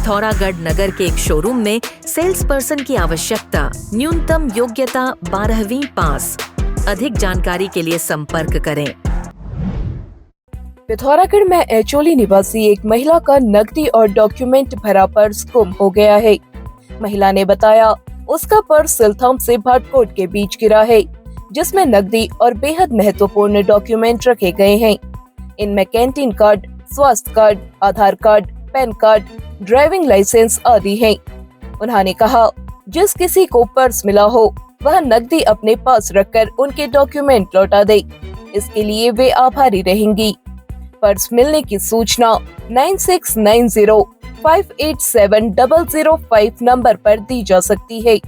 पिथौरागढ़ नगर के एक शोरूम में सेल्स पर्सन की आवश्यकता, न्यूनतम योग्यता 12वीं पास। अधिक जानकारी के लिए संपर्क करें। पिथौरागढ़ में एचोली निवासी एक महिला का नकदी और डॉक्यूमेंट भरा पर्स गुम हो गया है। महिला ने बताया उसका पर्स सिलथाम से भाटकोट के बीच गिरा है, जिसमें नकदी और बेहद महत्वपूर्ण डॉक्यूमेंट रखे गए हैं। इनमें कैंटीन कार्ड, स्वास्थ्य card, Aadhaar card, PAN card, driving licence आदि हैं। उन्होंने कहा जिस किसी को पर्स मिला हो वह नकदी अपने पास रखकर उनके डॉक्यूमेंट लौटा दे, इसके लिए वे आभारी रहेंगी। पर्स मिलने की सूचना 9690587005 नंबर पर दी जा सकती है।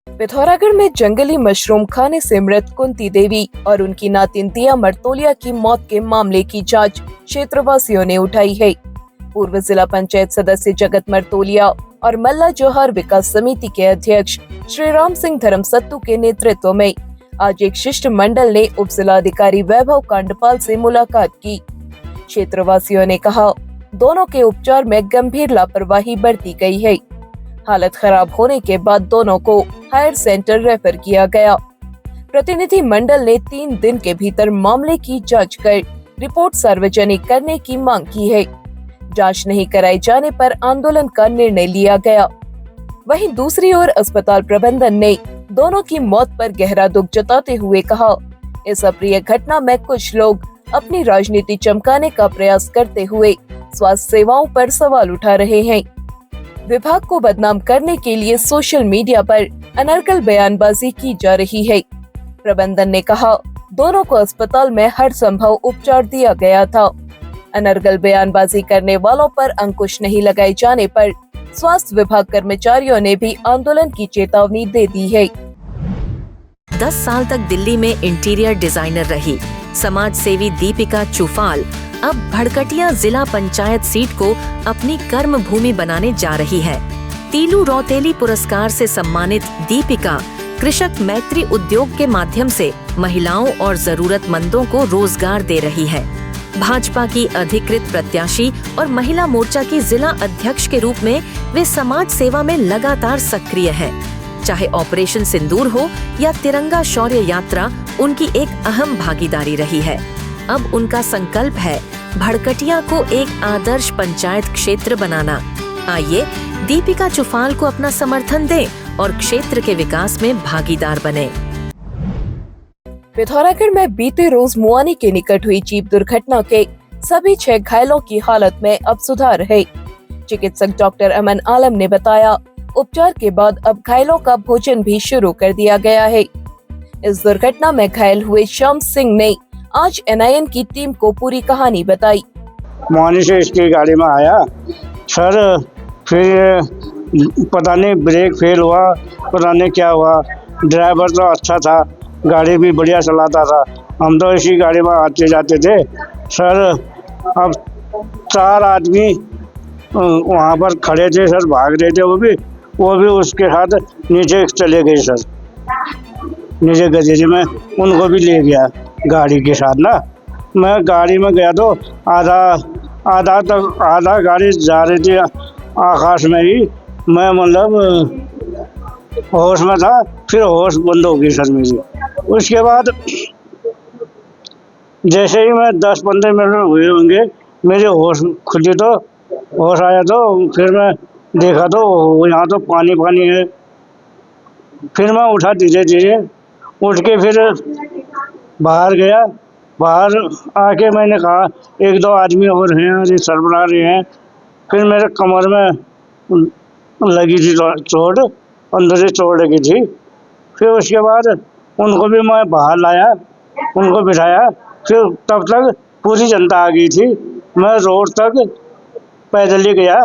पिथौरागढ़ में जंगली मशरूम खाने से मृत कुंती देवी और उनकी नातिन दिया मर्तोलिया की मौत के मामले की जांच क्षेत्रवासियों ने उठाई है। पूर्व जिला पंचायत सदस्य जगत मर्तोलिया और मल्ला जोहार विकास समिति के अध्यक्ष श्री राम सिंह धर्मसत्तू के नेतृत्व में आज एक शिष्टमंडल ने उप जिलाधिकारी वैभव कांडपाल से मुलाकात की। क्षेत्रवासियों ने कहा दोनों के उपचार में गंभीर लापरवाही बरती गई है। हालत खराब होने के बाद दोनों को हायर सेंटर रेफर किया गया। प्रतिनिधि मंडल ने 3 दिन के भीतर मामले की जांच कर रिपोर्ट सार्वजनिक करने की मांग की है। जांच नहीं कराए जाने पर आंदोलन का निर्णय लिया गया। वहीं दूसरी ओर अस्पताल प्रबंधन ने दोनों की मौत पर गहरा दुख जताते हुए कहा इस अप्रिय घटना में कुछ लोग अपनी राजनीति चमकाने का प्रयास करते हुए स्वास्थ्य सेवाओं पर सवाल उठा रहे हैं। विभाग को बदनाम करने के लिए सोशल मीडिया पर अनर्गल बयानबाजी की जा रही है। प्रबंधन ने कहा दोनों को अस्पताल में हर संभव उपचार दिया गया था। अनर्गल बयानबाजी करने वालों पर अंकुश नहीं लगाए जाने पर स्वास्थ्य विभाग कर्मचारियों ने भी आंदोलन की चेतावनी दे दी है। 10 साल तक दिल्ली में इंटीरियर डिजाइनर रही समाज सेवी दीपिका चुफाल अब भड़कटिया जिला पंचायत सीट को अपनी कर्म भूमि बनाने जा रही है। तीलू रौतेली पुरस्कार से सम्मानित दीपिका कृषक मैत्री उद्योग के माध्यम से महिलाओं और जरूरतमंदों को रोजगार दे रही है। भाजपा की अधिकृत प्रत्याशी और महिला मोर्चा की जिला अध्यक्ष के रूप में वे समाज सेवा में लगातार सक्रिय हैं। चाहे ऑपरेशन सिंदूर हो या तिरंगा शौर्य यात्रा, उनकी एक अहम भागीदारी रही है। अब उनका संकल्प है भड़कटिया को एक आदर्श पंचायत क्षेत्र बनाना। आइए दीपिका चुफाल को अपना समर्थन दें और क्षेत्र के विकास में भागीदार बने। पिथौरागढ़ में बीते रोज मुआनी के निकट हुई जीप दुर्घटना के सभी 6 घायलों की हालत में अब सुधार है। चिकित्सक डॉक्टर अमन आलम ने बताया उपचार के बाद अब घायलों का भोजन भी शुरू कर दिया गया है। इस दुर्घटना में घायल हुए श्याम सिंह ने आज NIN की टीम को पूरी कहानी बताई। मुआनी से इसकी गाड़ी में आया सर, फिर पता नहीं ब्रेक फेल हुआ, पता नहीं क्या हुआ। ड्राइवर तो अच्छा था, गाड़ी भी बढ़िया चलाता था, हम तो इसी गाड़ी में आते जाते थे सर। अब 4 आदमी वहाँ पर खड़े थे सर, भाग रहे थे, वो भी उसके साथ नीचे चले गए सर, नीचे गजेरे में उनको भी ले गया गाड़ी के साथ ना। मैं गाड़ी में गया तो आधा गाड़ी जा रही थी आकाश में ही, मैं मतलब होश में था, फिर होश बंद हो गई सर मेरी। उसके बाद जैसे ही मैं 10-15 मिनट हुए होंगे मेरे होश खुली, तो होश आया तो फिर मैं देखा तो यहाँ तो पानी है। फिर मैं उठा, धीरे धीरे उठ के फिर बाहर गया। बाहर आके मैंने कहा 1-2 आदमी और हैं, अरे सरबरा रहे हैं। फिर मेरे कमर में लगी थी चोट, अंदर से चोट लगी थी। फिर उसके बाद उनको भी मैं बाहर लाया, उनको बिठाया। फिर तब तक पूरी जनता आ गई थी। मैं रोड तक पैदल ही गया,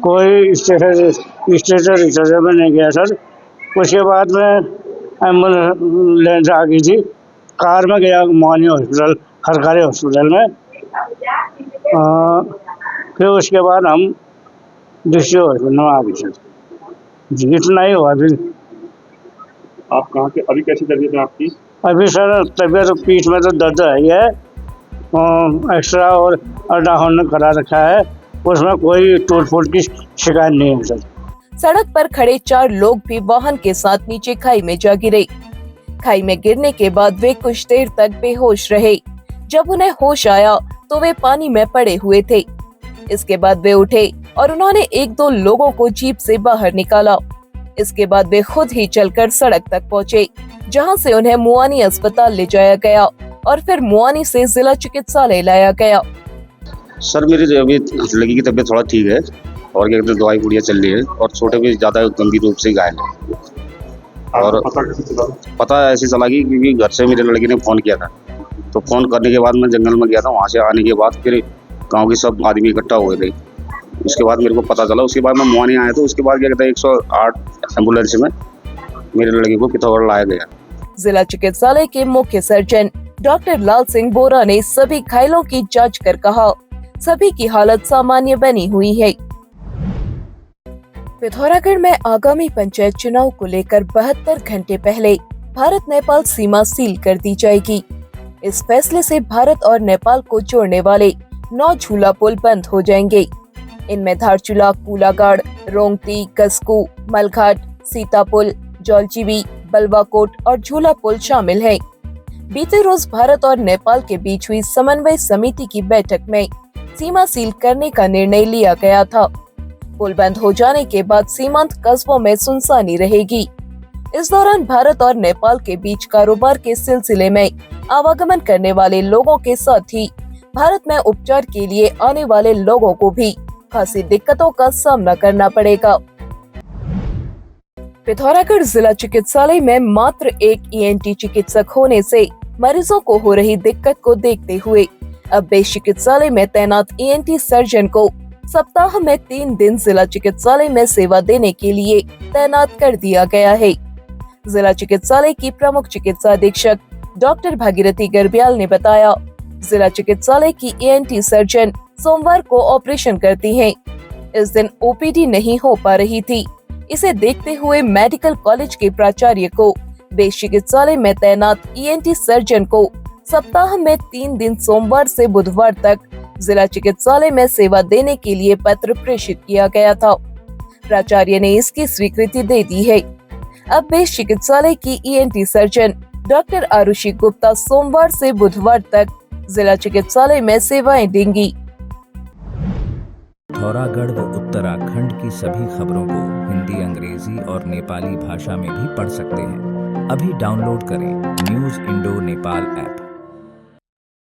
कोई स्टेशन में नहीं गया सर। उसके बाद में एम्बुलेंस आ गई थी, कार में गया मुआनी हॉस्पिटल, सरकारी हॉस्पिटल में। फिर उसके बाद हम दूसरे हॉस्पिटल में आ गए सर। इतना ही हुआ। फिर आप कहाँ के, अभी कैसी तबीयत है आपकी? अभी सर तबीयत पीठ में तो दर्द है, एक्सरा और अल्ट्रासाउंड करा रखा है। उसमें कोई टूट फूट की शिकायत नहीं है सर। सड़क पर खड़े 4 लोग भी वाहन के साथ नीचे खाई में जा गिरे। खाई में गिरने के बाद वे कुछ देर तक बेहोश रहे। जब उन्हें होश आया तो वे पानी में पड़े हुए थे। इसके बाद वे उठे और उन्होंने 1-2 लोगों को जीप से बाहर निकाला। इसके बाद वे खुद ही चलकर सड़क तक पहुँचे, जहां से उन्हें मुआनी अस्पताल ले जाया गया और फिर मुआनी से जिला चिकित्सालय लाया गया। सर मेरी अभी लड़की की तबीयत थोड़ा ठीक है और क्या कहते हैं दवाई गुड़िया चल रही है और छोटे भी ज़्यादा गंभीर रूप से घायल है। और पता कैसे चला? पता ऐसी चला कि क्योंकि घर से मेरे लड़की ने फ़ोन किया था, तो फ़ोन करने के बाद मैं जंगल में गया था। वहाँ से आने के बाद फिर गांव के सब आदमी इकट्ठा हुए थे। उसके बाद मेरे को पता चला। उसके बाद मैं मुआनी आया, तो उसके बाद क्या कहते हैं 108 एम्बुलेंस में मेरे लड़की को पिथौरागढ़ लाया गया। जिला चिकित्सालय के मुख्य सर्जन डॉक्टर लाल सिंह बोरा ने सभी घायलों की जांच कर कहा, सभी की हालत सामान्य बनी हुई है। पिथौरागढ़ में आगामी पंचायत चुनाव को लेकर 72 घंटे पहले भारत नेपाल सीमा सील कर दी जाएगी। इस फैसले से भारत और नेपाल को जोड़ने वाले 9 झूला पुल बंद हो जाएंगे। इनमें धारचूला, कूलागाड़, रोंगती, गस्कू, मलघाट, सीतापुल, जौलजीबी, बलवाकोट और झूला पुल शामिल हैं। बीते रोज भारत और नेपाल के बीच हुई समन्वय समिति की बैठक में सीमा सील करने का निर्णय लिया गया था। पुल बंद हो जाने के बाद सीमांत कस्बों में सुनसानी रहेगी। इस दौरान भारत और नेपाल के बीच कारोबार के सिलसिले में आवागमन करने वाले लोगों के साथ ही भारत में उपचार के लिए आने वाले लोगों को भी खासी दिक्कतों का सामना करना पड़ेगा। पिथौरागढ़ जिला चिकित्सालय में मात्र एक ENT चिकित्सक होने से मरीजों को हो रही दिक्कत को देखते हुए अब बेस चिकित्सालय में तैनात ENT सर्जन को सप्ताह में 3 दिन जिला चिकित्सालय में सेवा देने के लिए तैनात कर दिया गया है। जिला चिकित्सालय की प्रमुख चिकित्सा अधीक्षक डॉक्टर भागीरथी गर्ब्याल ने बताया, जिला चिकित्सालय की ENT सर्जन सोमवार को ऑपरेशन करती हैं। इस दिन OPD नहीं हो पा रही थी। इसे देखते हुए मेडिकल कॉलेज के प्राचार्य को बेस चिकित्सालय में तैनात ENT सर्जन को सप्ताह में 3 दिन सोमवार से बुधवार तक जिला चिकित्सालय में सेवा देने के लिए पत्र प्रेषित किया गया था। प्राचार्य ने इसकी स्वीकृति दे दी है। अब बेस चिकित्सालय की ENT surgeon doctor Arushi Gupta सोमवार से बुधवार तक जिला चिकित्सालय में सेवाएं देंगी। पिथौरागढ़ व उत्तराखंड की सभी खबरों को हिंदी, अंग्रेजी और नेपाली भाषा में भी पढ़ सकते हैं। अभी डाउनलोड करें न्यूज़ इंडो नेपाल ऐप।